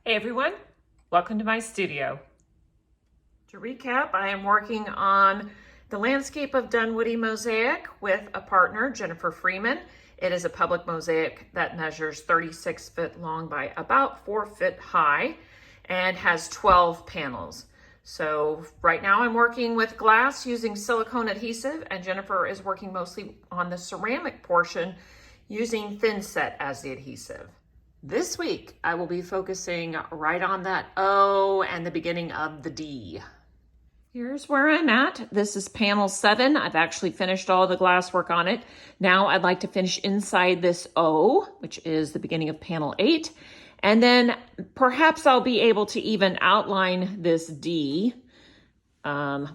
Hey everyone, welcome to my studio. To recap, I am working on the Landscape of Dunwoody mosaic with a partner, Jennifer Freeman. It is a public mosaic that measures 36 feet long by about 4 feet high and has 12 panels. So right now I'm working with glass using silicone adhesive, and Jennifer is working mostly on the ceramic portion using thinset as the adhesive. This week, I will be focusing right on that O and the beginning of the D. Here's where I'm at. This is panel 7. I've actually finished all the glass work on it. Now I'd like to finish inside this O, which is the beginning of panel 8. And then perhaps I'll be able to even outline this D,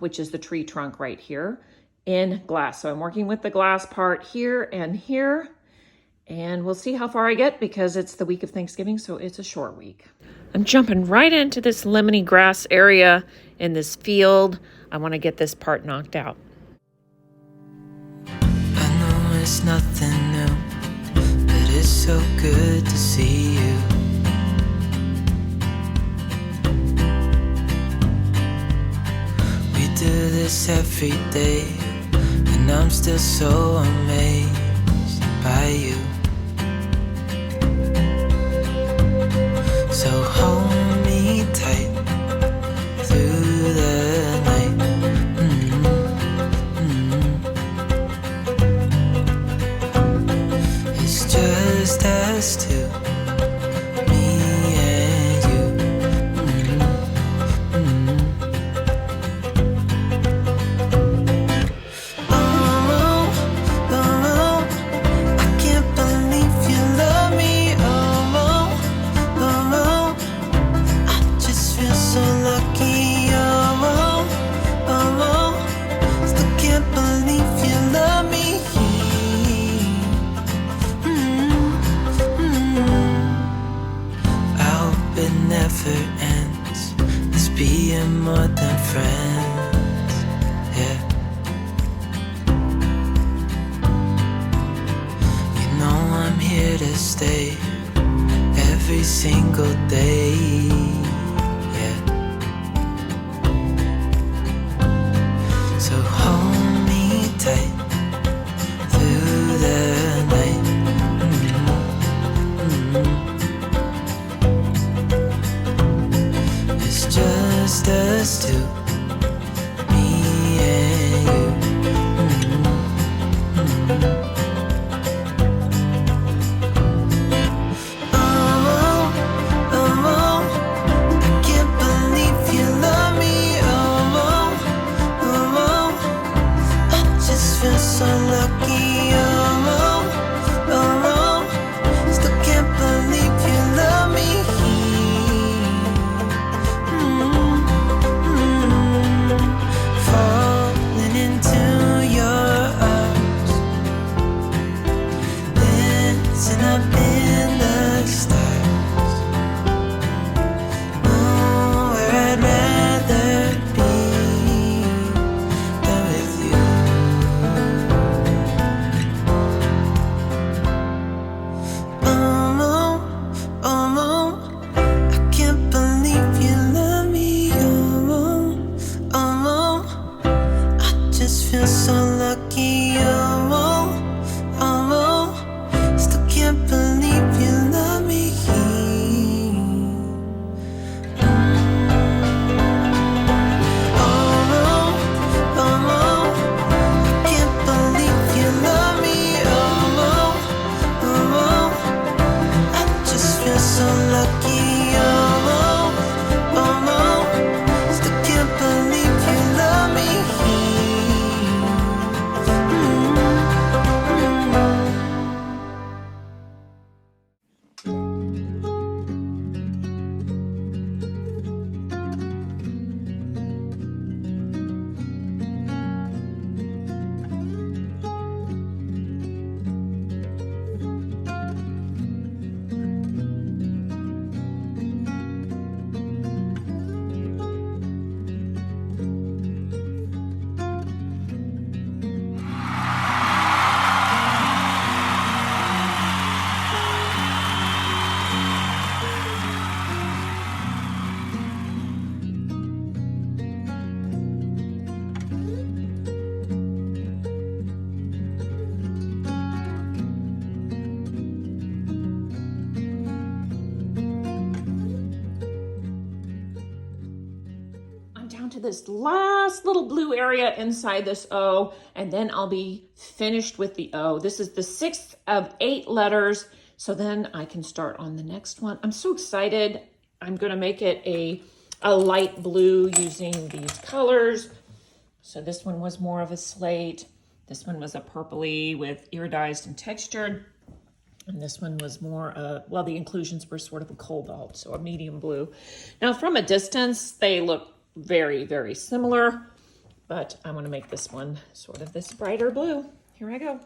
which is the tree trunk right here, in glass. So I'm working with the glass part here and here. And we'll see how far I get because it's the week of Thanksgiving, so it's a short week. I'm jumping right into this lemony grass area in this field. I want to get this part knocked out. I know it's nothing new, but it's so good to see you. We do this every day, and I'm still so amazed by you. So hold me tight through the night. It's just us two, me and you. Oh, oh, I can't believe you love me. So lucky, still can't believe you love me. I hope it never ends, this being more than friends, yeah. You know I'm here to stay every single day. So hold me tight through the night. It's just us two, me and you. So lucky, still can't believe you love me. Falling into your arms, dancing up in the stars. Oh, where I'd rather be than with you. Feel so lucky, still can't believe you love me. I can't believe you love me. I just feel so lucky, still can't believe you love me. to this last little blue area inside this O, and then I'll be finished with the O. This is the 6th of 8 letters, so then I can start on the next one. I'm so excited. I'm gonna make it a light blue using these colors. So this one was more of a slate. This one was a purpley with iridized and textured. And this one was more, well, the inclusions were sort of a cobalt, so a medium blue. Now from a distance, they look very, very similar, but I want to make this one sort of this brighter blue. Here I go.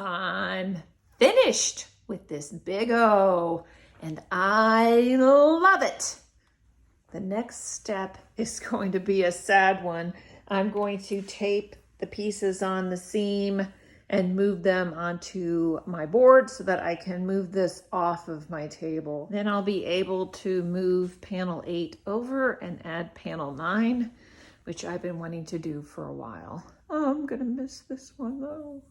I'm finished with this big O, and I love it. The next step is going to be a sad one. I'm going to tape the pieces on the seam and move them onto my board so that I can move this off of my table. Then I'll be able to move panel 8 over and add panel 9, which I've been wanting to do for a while. Oh, I'm gonna miss this one though.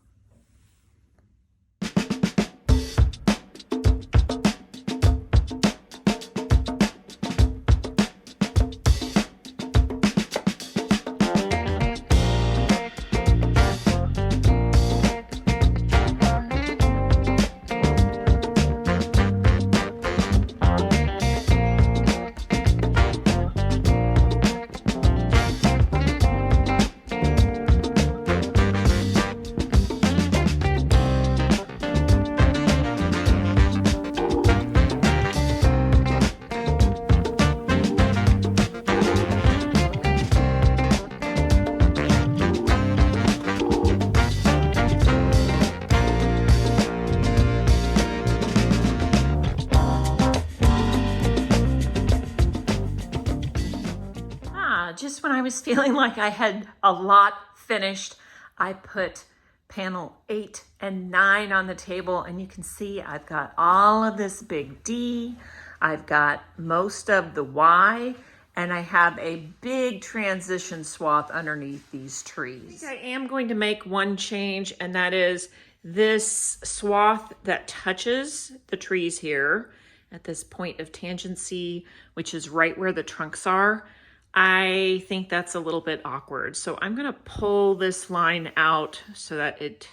Just when I was feeling like I had a lot finished, I put panel 8 and 9 on the table, and you can see I've got all of this big D, I've got most of the Y, and I have a big transition swath underneath these trees. I am going to make one change, and that is this swath that touches the trees here at this point of tangency, which is right where the trunks are. I think that's a little bit awkward. So I'm gonna pull this line out so that it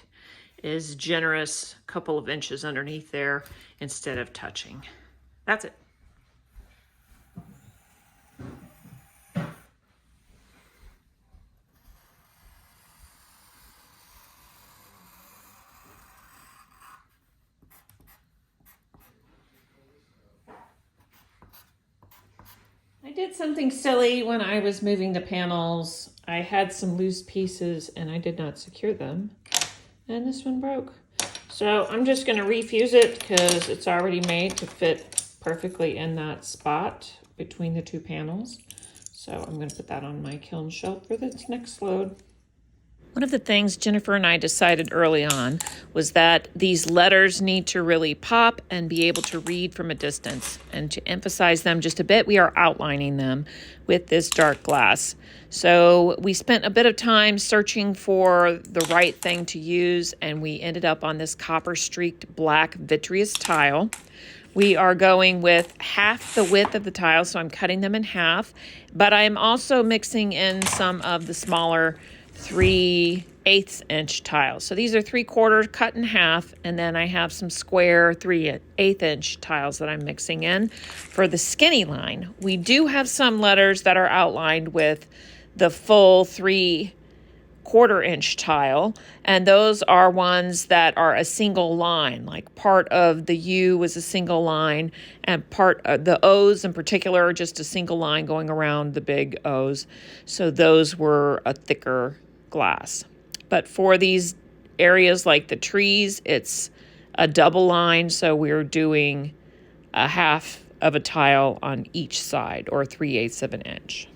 is generous, a couple of inches underneath there instead of touching. That's it. I did something silly when I was moving the panels. I had some loose pieces and I did not secure them, and this one broke. So I'm just going to refuse it because it's already made to fit perfectly in that spot between the two panels. So I'm going to put that on my kiln shelf for this next load. One of the things Jennifer and I decided early on was that these letters need to really pop and be able to read from a distance. And to emphasize them just a bit, we are outlining them with this dark glass. So we spent a bit of time searching for the right thing to use, and we ended up on this copper streaked black vitreous tile. We are going with half the width of the tile, so I'm cutting them in half, but I'm also mixing in some of the smaller 3/8 inch tiles. So these are 3/4 cut in half, and then I have some square 3/8 inch tiles that I'm mixing in. For the skinny line, we do have some letters that are outlined with the full 3/4 inch tile, and those are ones that are a single line, like part of the U was a single line, and part of the O's in particular are just a single line going around the big O's. So those were a thicker glass. But for these areas like the trees, it's a double line, so we're doing a half of a tile on each side, or 3/8 of an inch.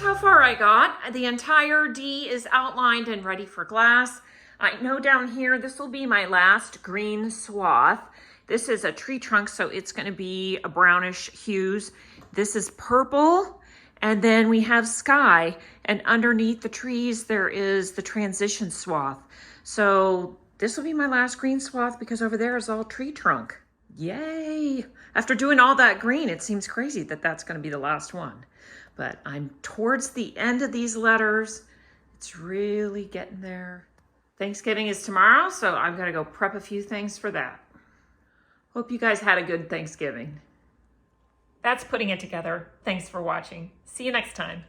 How far I got. The entire D is outlined and ready for glass. I know down here this will be my last green swath. This is a tree trunk, so it's going to be a brownish hues. This is purple, and then we have sky, and underneath the trees there is the transition swath. So this will be my last green swath because over there is all tree trunk. Yay! After doing all that green, it seems crazy that that's going to be the last one. But I'm towards the end of these letters. It's really getting there. Thanksgiving is tomorrow, so I've got to go prep a few things for that. Hope you guys had a good Thanksgiving. That's putting it together. Thanks for watching. See you next time.